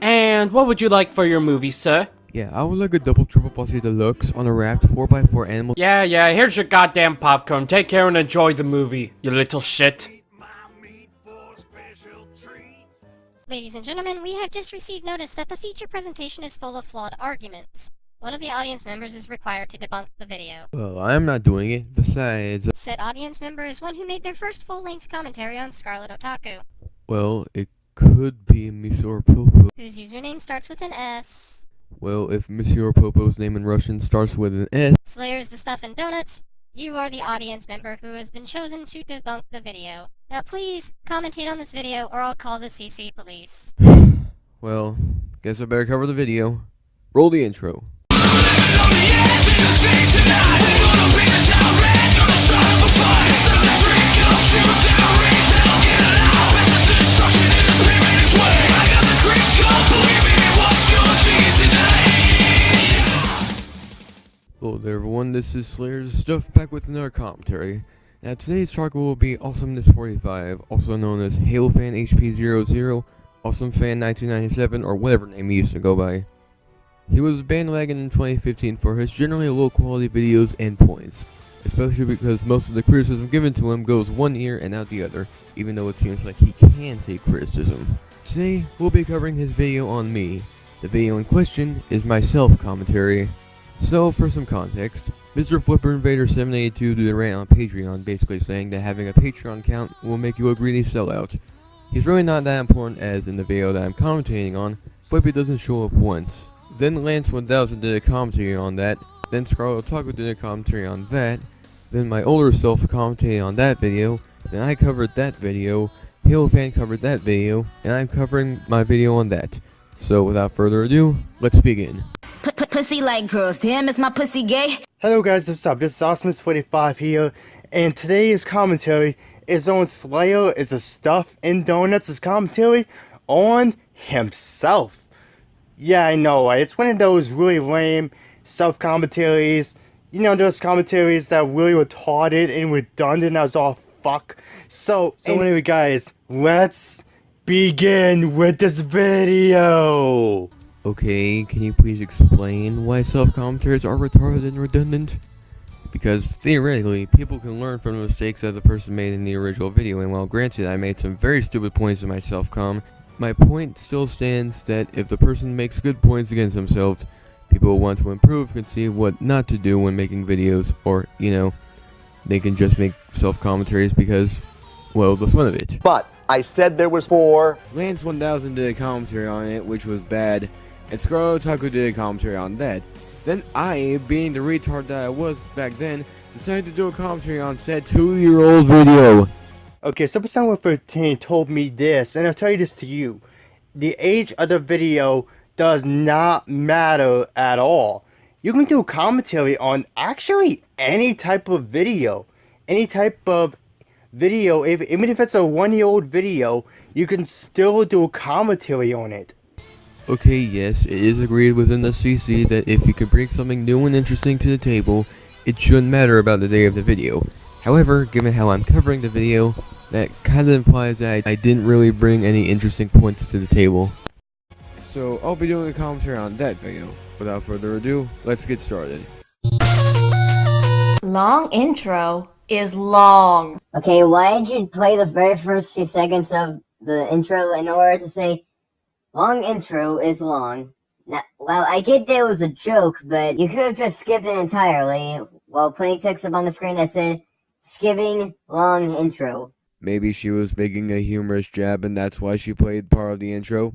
And what would you like for your movie, sir? Yeah, I would like a double triple posse deluxe on a raft 4x4 animal. Yeah, here's your goddamn popcorn. Take care and enjoy the movie, you little shit. Ladies and gentlemen, we have just received notice that the feature presentation is full of flawed arguments. One of the audience members is required to debunk the video. Well, I'm not doing it. Besides, Said audience member is one who made their first full-length commentary on Scarlet Otaku, well, it could be Monsieur Popo. whose username starts with an S. Well, if Monsieur Popo's name in Russian starts with an S. Slayer's the Stuff and Donuts, you are the audience member who has been chosen to debunk the video. Now please, commentate on this video or I'll call the CC police. Well, guess I better cover the video. Roll the intro. Hello there everyone, this is Slayer's Stuff back with another commentary. Now today's talk will be Awesomeness 45, also known as Halo Fan HP00, Awesome Fan 1997, or whatever name he used to go by. He was bandwagon in 2015 for his generally low quality videos and points, especially because most of the criticism given to him goes one ear and out the other, even though it seems like he can take criticism. Today, we'll be covering his video on me. The video in question is my self-commentary. So, for some context, Mr. Flipper Invader 782 did a rant on Patreon basically saying that having a Patreon account will make you a greedy sellout. He's really not that important, as in the video that I'm commentating on, Flippy doesn't show up once. Then Lance 1000 did a commentary on that, then Scarlet Otaku did a commentary on that, then my older self commented on that video, then I covered that video, Halo Fan covered that video, and I'm covering my video on that. So without further ado, let's begin. Pussy like girls, damn, is my pussy gay? Hello guys, what's up? This is Awesomeness 45 here, and today's commentary is on Slayer is the Stuff and Donuts' commentary on himself. Yeah, I know, right? It's one of those really lame self-commentaries. You know, those commentaries that are really retarded and redundant as all fuck. So anyway guys, let's begin with this video. Okay, can you please explain why self-commentaries are retarded and redundant? Because theoretically, people can learn from the mistakes that the person made in the original video, and while granted I made some very stupid points in my self-com, my point still stands that if the person makes good points against themselves, people who want to improve can see what not to do when making videos, or, you know, they can just make self-commentaries because, well, the fun of it. But I said there was 4. Lance 1000 did a commentary on it, which was bad, and Scarlet Otaku did a commentary on that. Then I, being the retard that I was back then, decided to do a commentary on said 2-year-old video. Okay, so someone 13 told me this, and I'll tell you this to you. The age of the video does not matter at all. You can do a commentary on actually any type of video. Any type of video, even if it's a 1-year-old video, you can still do a commentary on it. Okay, yes, it is agreed within the CC that if you can bring something new and interesting to the table, it shouldn't matter about the day of the video. However, given how I'm covering the video, that kinda implies that I didn't really bring any interesting points to the table. So, I'll be doing a commentary on that video. Without further ado, let's get started. Long intro is long. Okay, why did you play the very first few seconds of the intro in order to say, long intro is long? Now, well, I get that it was a joke, but you could have just skipped it entirely while putting text up on the screen that said, skipping long intro. Maybe she was making a humorous jab and that's why she played part of the intro.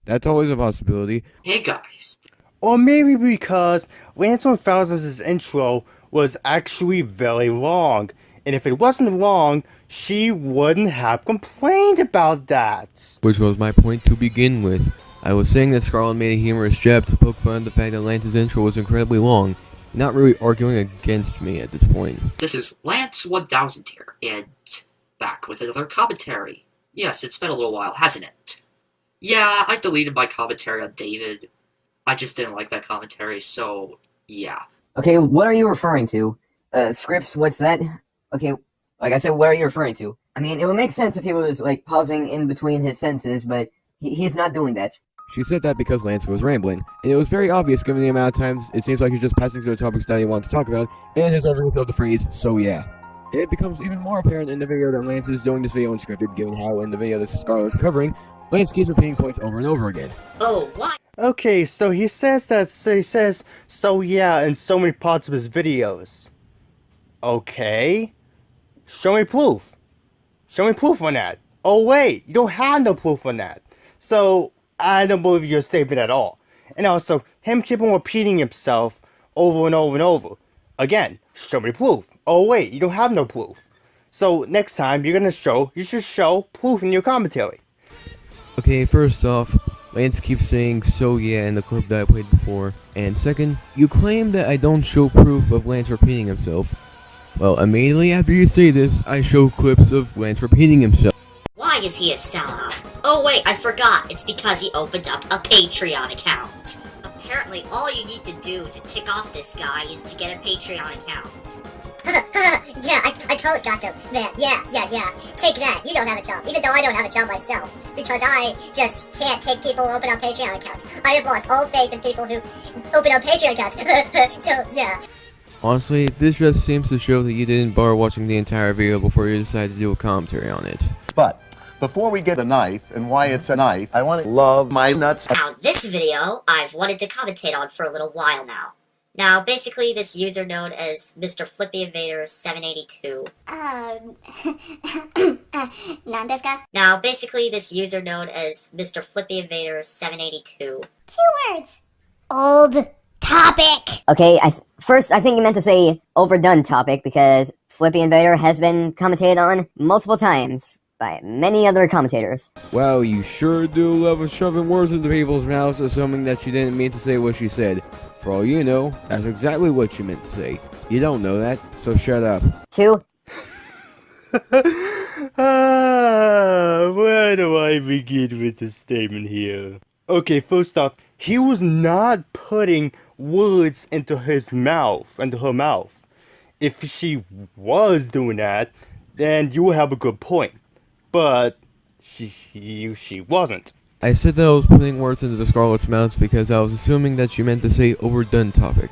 That's always a possibility. Hey guys. Or maybe because Lance 1000's intro was actually very long. And if it wasn't long, she wouldn't have complained about that. Which was my point to begin with. I was saying that Scarlet made a humorous jab to poke fun at the fact that Lance's intro was incredibly long, not really arguing against me at this point. This is Lance 1000 here, and back with another commentary. Yes, it's been a little while, hasn't it? Yeah, I deleted my commentary on David. I just didn't like that commentary, so yeah. Okay, what are you referring to? Scripts, what's that? Okay, like I said, what are you referring to? I mean, it would make sense if he was, like, pausing in between his sentences, but he's not doing that. She said that because Lance was rambling, and it was very obvious given the amount of times it seems like he's just passing through the topics that he wanted to talk about, and his overuse of the phrase, so yeah. It becomes even more apparent in the video that Lance is doing this video unscripted, given how in the video this Scarlet is covering, Lance keeps repeating points over and over again. Oh, what? Okay, so he says so yeah in so many parts of his videos. Okay. Show me proof. Show me proof on that. Oh wait, you don't have no proof on that. So, I don't believe your statement at all. And also, him keep on repeating himself over and over and over. Again, show me proof. Oh wait, you don't have no proof. So, next time you should show proof in your commentary. Okay, first off, Lance keeps saying so yeah in the clip that I played before, and second, you claim that I don't show proof of Lance repeating himself. Well, immediately after you say this, I show clips of Lance repeating himself. Why is he a sellout? Oh wait, I forgot. It's because he opened up a Patreon account. Apparently, all you need to do to tick off this guy is to get a Patreon account. Yeah, I totally got them, man. Yeah. Take that. You don't have a job, even though I don't have a job myself. Because I just can't take people who open up Patreon accounts. I have lost all faith in people who open up Patreon accounts. So, yeah. Honestly, this just seems to show that you didn't bother watching the entire video before you decided to do a commentary on it. But before we get the knife and why it's a knife, I want to love my nuts. Now, this video, I've wanted to commentate on for a little while now. Now, basically, this user known as Mr. Flippy Invader 782. Nandeska? Now, basically, this user known as Mr. Flippy Invader 782. 2 words. Old topic. Okay, first I think you meant to say overdone topic because Flippy Invader has been commentated on multiple times by many other commentators. Wow, you sure do love shoving words into people's mouths, assuming that she didn't mean to say what she said. For all you know, that's exactly what she meant to say. You don't know that, so shut up. 2. Where do I begin with this statement here? Okay, first off, he was not putting words into her mouth. If she was doing that, then you would have a good point. But she wasn't. I said that I was putting words into the Scarlet's mouth because I was assuming that she meant to say overdone topic.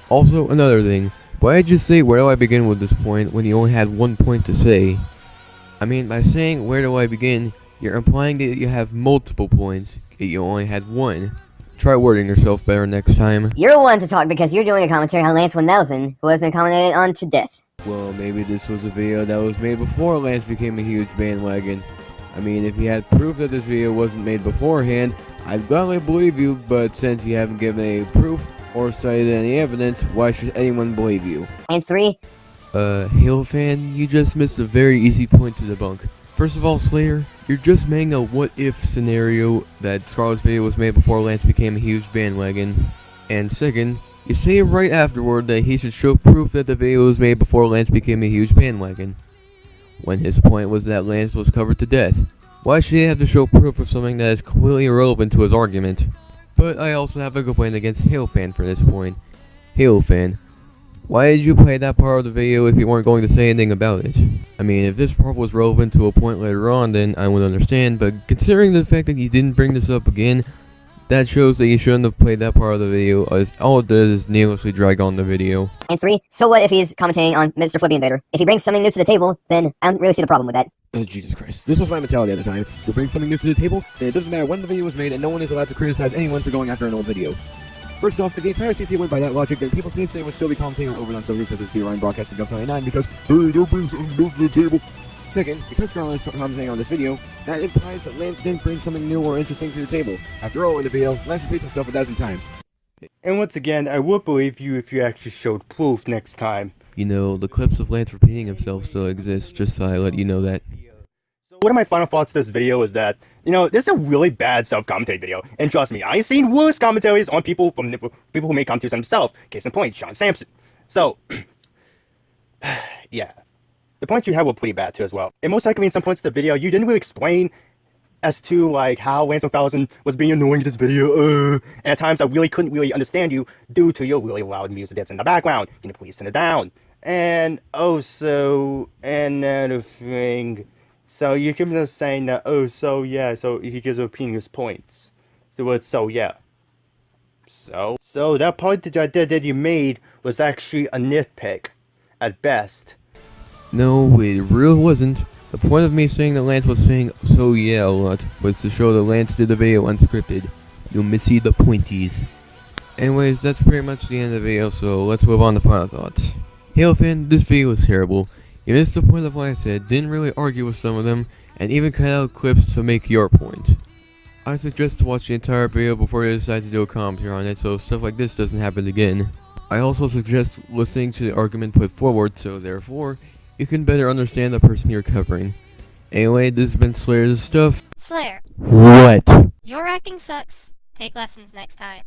Also, another thing, why did you say where do I begin with this point when you only had one point to say? I mean, by saying where do I begin, you're implying that you have multiple points, yet you only had one. Try wording yourself better next time. You're the one to talk because you're doing a commentary on Lance 1000, who has been commented on to death. Well, maybe this was a video that was made before Lance became a huge bandwagon. I mean, if you had proof that this video wasn't made beforehand, I'd gladly believe you, but since you haven't given any proof or cited any evidence, why should anyone believe you? And 3. Halo fan, you just missed a very easy point to debunk. First of all, Slayer, you're just making a what-if scenario that Scarlet's video was made before Lance became a huge bandwagon. And second, you say right afterward that he should show proof that the video was made before Lance became a huge bandwagon, when his point was that Lance was covered to death. Why should he have to show proof of something that is completely irrelevant to his argument? But I also have a complaint against Halo fan for this point. Halo fan, why did you play that part of the video if you weren't going to say anything about it? I mean, if this part was relevant to a point later on, then I would understand, but considering the fact that you didn't bring this up again, that shows that you shouldn't have played that part of the video, as all it does is needlessly drag on the video. And 3, so what if he's commentating on Mr. Flippy Invader? If he brings something new to the table, then I don't really see the problem with that. Oh, Jesus Christ. This was my mentality at the time. You bring something new to the table, then it doesn't matter when the video was made, and no one is allowed to criticize anyone for going after an old video. First off, if the entire CC went by that logic, then people today would still be commentating over on subjects such as the Orion Broadcasting Gov 99 because, hey, don't bring something new to the table. Second, because Scarlet is commenting on this video, that implies that Lance didn't bring something new or interesting to the table. After all, in the video, Lance repeats himself 1,000 times. And once again, I would believe you if you actually showed proof next time. You know, the clips of Lance repeating himself still exist, just so I let you know that. So one of my final thoughts to this video is that, this is a really bad self-commentary video. And trust me, I've seen worse commentaries on people who made commentaries themselves. Case in point, Sean Sampson. So, yeah. The points you had were pretty bad too as well. And most likely in some points of the video, you didn't really explain as to how Lance 1000 was being annoying in this video. And at times I really couldn't really understand you due to your really loud music that's in the background. Can you please turn it down? And also, another thing So you keep on saying that, oh, so yeah, so he keeps repeating his points. The word so yeah. So that point that you made was actually a nitpick, at best. No, it really wasn't. The point of me saying that Lance was saying so yeah a lot was to show that Lance did the video unscripted. You'll missy the pointies. Anyways, that's pretty much the end of the video, so let's move on to final thoughts. Halo fan, this video was terrible. You missed the point of what I said, didn't really argue with some of them, and even cut out clips to make your point. I suggest to watch the entire video before you decide to do a commentary on it so stuff like this doesn't happen again. I also suggest listening to the argument put forward so therefore, you can better understand the person you're covering. Anyway, this has been Slayer's Stuff. Slayer, What? your acting sucks. Take lessons next time.